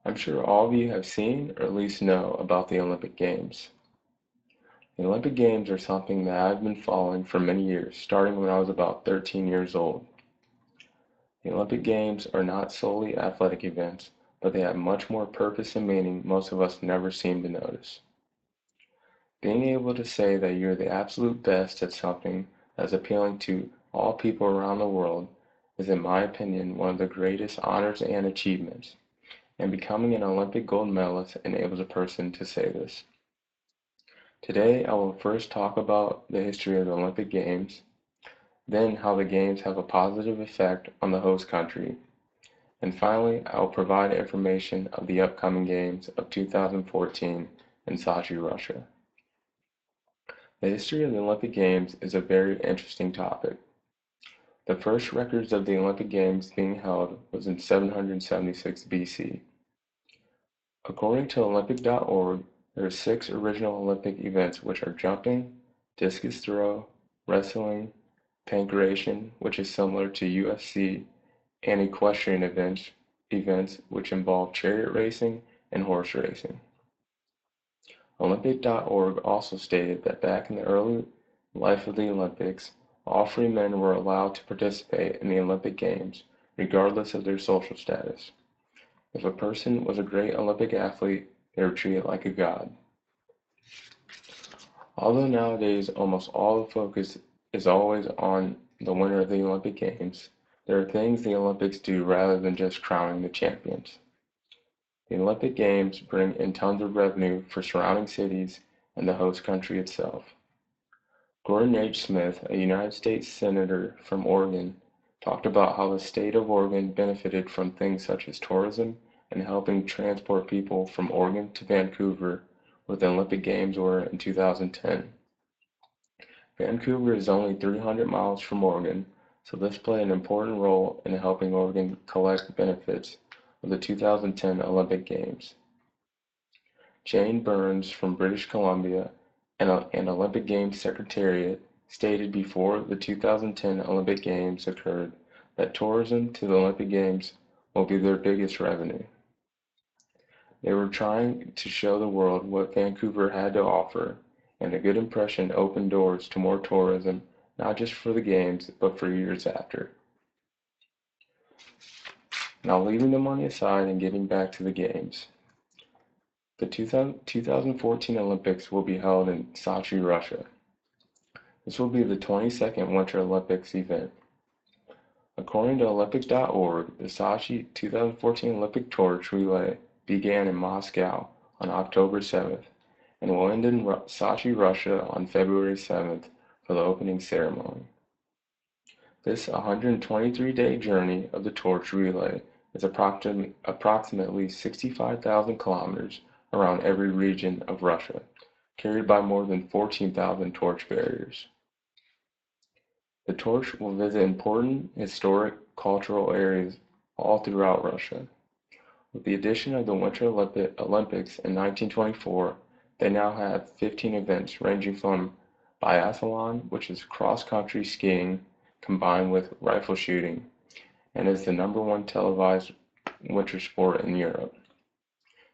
I'm sure all of you have seen or at least know about the Olympic Games. The Olympic Games are something that I've been following for many years, starting when I was about 13 years old. The Olympic Games are not solely athletic events, but they have much more purpose and meaning most of us never seem to notice. Being able to say that you're the absolute best at something that's appealing to all people around the world is, in my opinion, one of the greatest honors and achievements, and becoming an Olympic gold medalist enables a person to say this. Today, I will first talk about the history of the Olympic Games, then how the Games have a positive effect on the host country, and finally, I will provide information of the upcoming Games of 2014 in Sochi, Russia. The history of the Olympic Games is a very interesting topic. The first records of the Olympic Games being held was in 776 BC. According to Olympic.org, there are 6 original Olympic events, which are jumping, discus throw, wrestling, pancration, which is similar to UFC, and equestrian events which involve chariot racing and horse racing. Olympic.org also stated that back in the early life of the Olympics, all free men were allowed to participate in the Olympic Games, regardless of their social status. If a person was a great Olympic athlete, they were treated like a god. Although nowadays almost all the focus is always on the winner of the Olympic Games, there are things the Olympics do rather than just crowning the champions. The Olympic Games bring in tons of revenue for surrounding cities and the host country itself. Gordon H. Smith, a United States Senator from Oregon, talked about how the state of Oregon benefited from things such as tourism and helping transport people from Oregon to Vancouver, where the Olympic Games were in 2010. Vancouver is only 300 miles from Oregon, so this played an important role in helping Oregon collect benefits of the 2010 Olympic Games. Jane Burns from British Columbia, an Olympic Games Secretariat, stated before the 2010 Olympic Games occurred that tourism to the Olympic Games will be their biggest revenue. They were trying to show the world what Vancouver had to offer, and a good impression opened doors to more tourism, not just for the Games, but for years after. Now, leaving the money aside and getting back to the Games. The 2014 Olympics will be held in Sochi, Russia. This will be the 22nd Winter Olympics event. According to Olympic.org, the Sochi 2014 Olympic Torch Relay began in Moscow on October 7th and will end in Sochi, Russia on February 7th for the opening ceremony. This 123-day journey of the torch relay is approximately 65,000 kilometers around every region of Russia, carried by more than 14,000 torch bearers. The torch will visit important historic cultural areas all throughout Russia. With the addition of the Winter Olympics in 1924, they now have 15 events ranging from biathlon, which is cross-country skiing combined with rifle shooting, and is the #1 televised winter sport in Europe,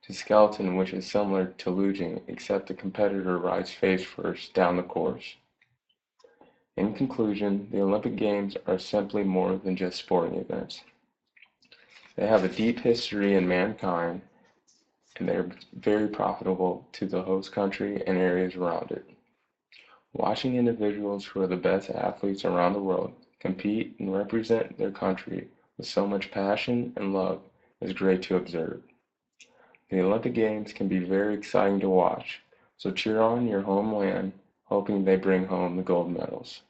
to skeleton, which is similar to luging, except the competitor rides face first down the course. In conclusion, the Olympic Games are simply more than just sporting events. They have a deep history in mankind, and they are very profitable to the host country and areas around it. Watching individuals who are the best athletes around the world compete and represent their country with so much passion and love is great to observe. The Olympic Games can be very exciting to watch, so cheer on your homeland, hoping they bring home the gold medals.